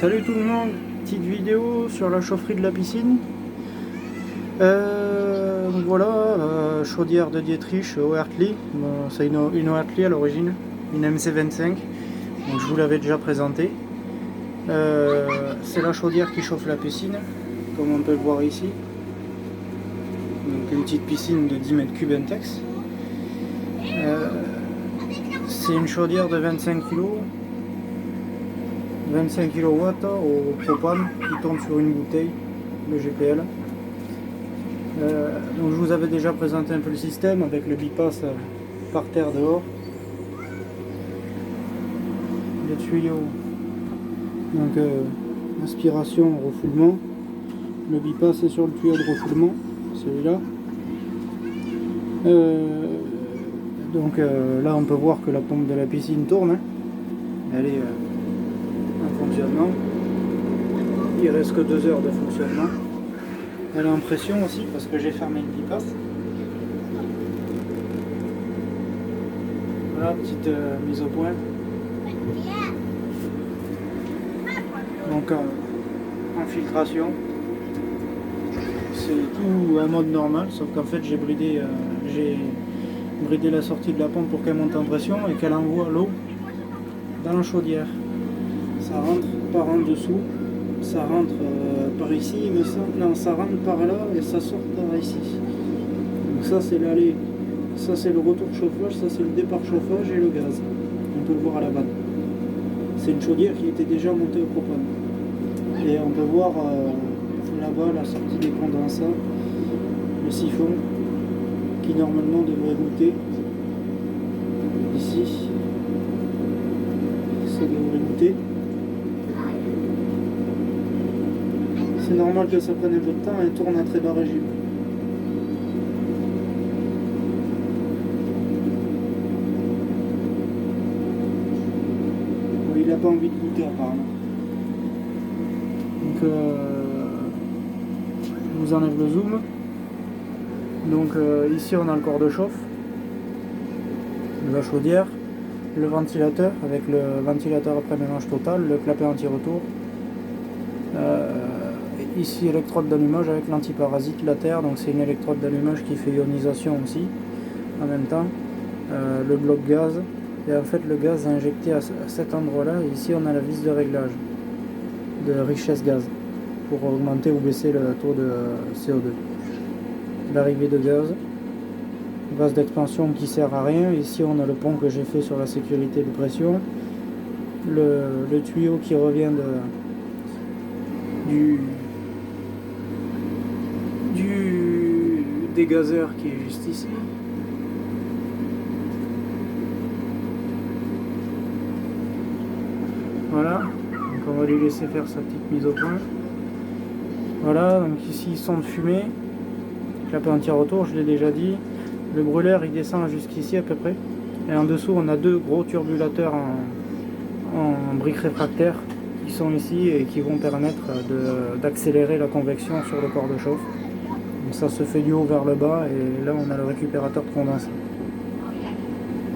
Salut tout le monde, petite vidéo sur la chaufferie de la piscine. Donc voilà, chaudière de Dietrich Oertli. Bon, c'est une Oertli à l'origine, une MC25. Donc je vous l'avais déjà présenté. C'est la chaudière qui chauffe la piscine, comme on peut le voir ici. Donc une petite piscine de 10 mètres cubes Intex. C'est une chaudière de 25 kg. 25 kW au propane qui tourne sur une bouteille de GPL. Donc je vous avais déjà présenté un peu le système avec le bypass par terre dehors, les tuyaux, donc aspiration, refoulement. Le bypass est sur le tuyau de refoulement, celui-là. Donc là on peut voir que la pompe de la piscine tourne, hein. Elle est en fonctionnement. Il reste que 2 heures de fonctionnement. Elle est en pression aussi parce que j'ai fermé le bypass. Voilà, petite mise au point. Donc infiltration. C'est tout en mode normal, sauf qu'en fait j'ai bridé la sortie de la pompe pour qu'elle monte en pression et qu'elle envoie l'eau dans la chaudière. Ça rentre par en dessous, ça rentre par ici, mais ça rentre par là et ça sort par ici. Donc ça c'est l'aller, ça c'est le retour chauffage, ça c'est le départ chauffage et le gaz. On peut le voir à la vanne. C'est une chaudière qui était déjà montée au propane. Et on peut voir là-bas la sortie des condensats, le siphon qui normalement devrait goûter ici. Ça devrait goûter. C'est normal que ça prenne un peu de temps et tourne à très bas régime. Bon, il n'a pas envie de goûter apparemment. Donc je vous enlève le zoom. Donc ici on a le corps de chauffe, la chaudière, le ventilateur avec le ventilateur après mélange total, le clapet anti-retour. Ici électrode d'allumage avec l'antiparasite, la terre, donc c'est une électrode d'allumage qui fait ionisation aussi en même temps. Le bloc gaz, et en fait le gaz est injecté à cet endroit là, et ici on a la vis de réglage de richesse gaz pour augmenter ou baisser le taux de CO2. L'arrivée de gaz d'expansion qui sert à rien. Ici on a le pont que j'ai fait sur la sécurité de pression, le tuyau qui revient du dégazeur qui est juste ici. Voilà, donc on va lui laisser faire sa petite mise au point. Voilà, donc ici sonde fumée, clapet anti-retour, je l'ai déjà dit. Le brûleur il descend jusqu'ici à peu près. Et en dessous on a 2 gros turbulateurs en briques réfractaires qui sont ici et qui vont permettre d'accélérer la convection sur le corps de chauffe. Donc ça se fait du haut vers le bas et là on a le récupérateur de condensat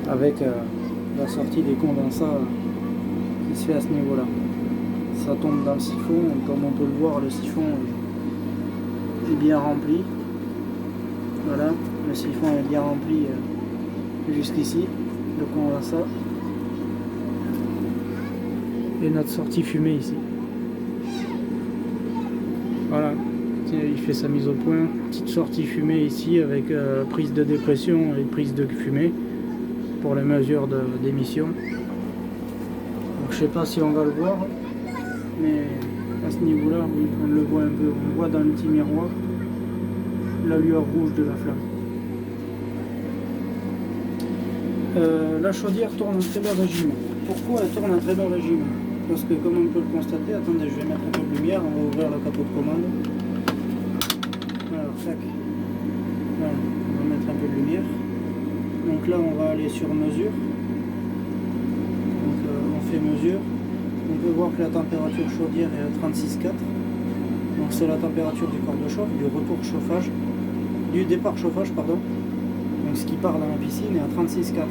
avec la sortie des condensats qui se fait à ce niveau là. Ça tombe dans le siphon et comme on peut le voir le siphon est bien rempli. Voilà, le siphon est bien rempli jusqu'ici, le condensat. Et notre sortie fumée ici. Voilà, il fait sa mise au point. Petite sortie fumée ici avec prise de dépression et prise de fumée pour les mesures d'émission. Donc je sais pas si on va le voir, mais à ce niveau-là, oui, on le voit un peu. On voit dans le petit miroir la lueur rouge de la flamme. La chaudière tourne en très bas régime. Pourquoi elle tourne en très bas régime? Parce que comme on peut le constater, attendez, je vais mettre un peu de lumière, on va ouvrir le capot de commande. Alors, tac. Voilà, on va mettre un peu de lumière. Donc là, on va aller sur mesure. Donc on fait mesure. On peut voir que la température chaudière est à 36,4. Donc c'est la température du corps de chauffe, du retour chauffage, du départ chauffage, pardon. Donc ce qui part dans la piscine est à 36,4.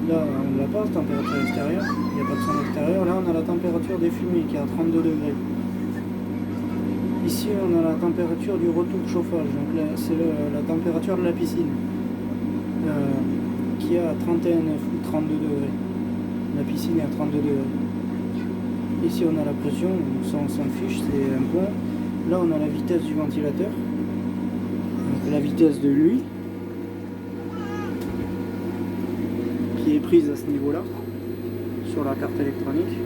Là, on n'a pas de température extérieure, il n'y a pas de son extérieur. Là, on a la température des fumées qui est à 32 degrés. Ici, on a la température du retour chauffage, donc là, c'est la température de la piscine, qui est à 31 ou 32 degrés. La piscine est à 32 degrés. Ici, on a la pression, donc ça, on s'en fiche, c'est un point. Là, on a la vitesse du ventilateur, donc la vitesse de lui, qui est prise à ce niveau-là, sur la carte électronique.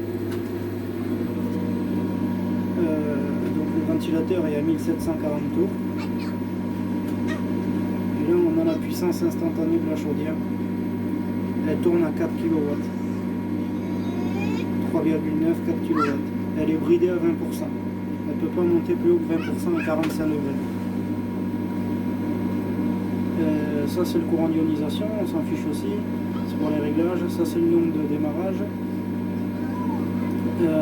Donc le ventilateur est à 1740 tours. Et là, on a la puissance instantanée de la chaudière. Elle tourne à 4 kW. 3,9, 4 kW. Elle est bridée à 20%. Elle ne peut pas monter plus haut que 20% à 45 degrés. Ça, c'est le courant d'ionisation, on s'en fiche aussi. C'est pour les réglages. Ça, c'est le nombre de démarrage.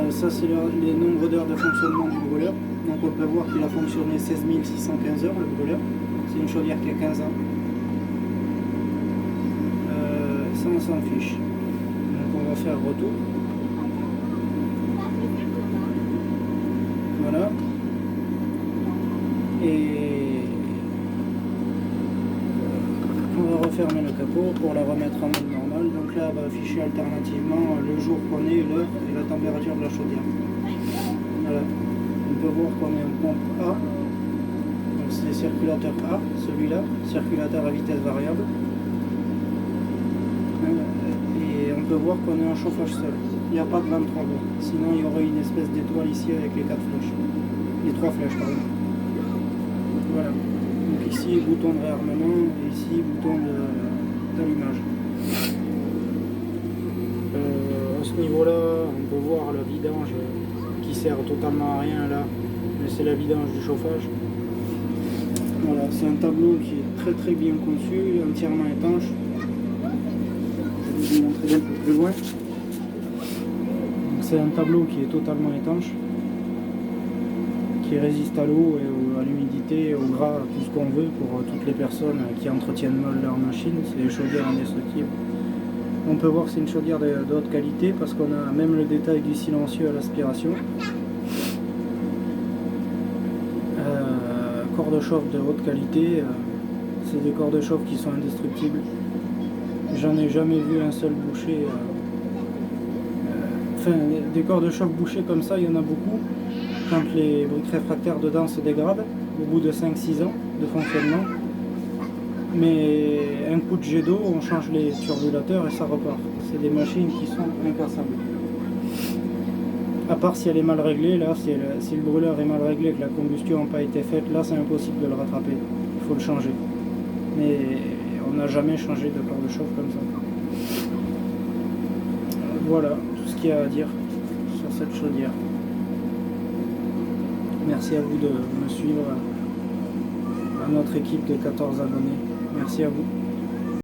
Ça, c'est les nombres d'heures de fonctionnement du brûleur. Donc, on peut voir qu'il a fonctionné 16 615 heures, le brûleur. C'est une chaudière qui a 15 ans. Ça, on s'en fiche. Donc, on va faire retour. Voilà. Et on va refermer le capot pour la remettre en mode normal. Donc là, elle va afficher alternativement le jour qu'on est, l'heure et la température de la chaudière. Voilà. On peut voir qu'on est en pompe A. Donc c'est circulateur A, celui-là, circulateur à vitesse variable. Et on peut voir qu'on est en chauffage seul. Il n'y a pas de 23 volts. Sinon, il y aurait une espèce d'étoile ici avec les 4 flèches. Les 3 flèches, pardon. Voilà. Donc ici, bouton de réarmement et ici, bouton d'allumage. À ce niveau-là, on peut voir la vidange qui sert totalement à rien là, mais c'est la vidange du chauffage. Voilà, c'est un tableau qui est très très bien conçu, entièrement étanche. Je vais vous montrer un peu plus loin. C'est un tableau qui est totalement étanche, qui résiste à l'eau et à l'humidité, au gras, tout ce qu'on veut pour toutes les personnes qui entretiennent mal leur machine. C'est des chaudières indestructibles. On peut voir que c'est une chaudière de haute qualité parce qu'on a même le détail du silencieux à l'aspiration. Corps de chauffe de haute qualité, c'est des corps de chauffe qui sont indestructibles. J'en ai jamais vu un seul bouché. Des corps de chauffe bouchés comme ça, il y en a beaucoup. Quand les briques réfractaires dedans se dégradent, au bout de 5-6 ans de fonctionnement. Mais un coup de jet d'eau, on change les turbulateurs et ça repart. C'est des machines qui sont incassables. À part si elle est mal réglée, là, si le brûleur est mal réglé, que la combustion n'a pas été faite, là c'est impossible de le rattraper. Il faut le changer. Mais on n'a jamais changé de corps de chauffe comme ça. Voilà tout ce qu'il y a à dire sur cette chaudière. Merci à vous de me suivre, à notre équipe de 14 abonnés. Merci à vous.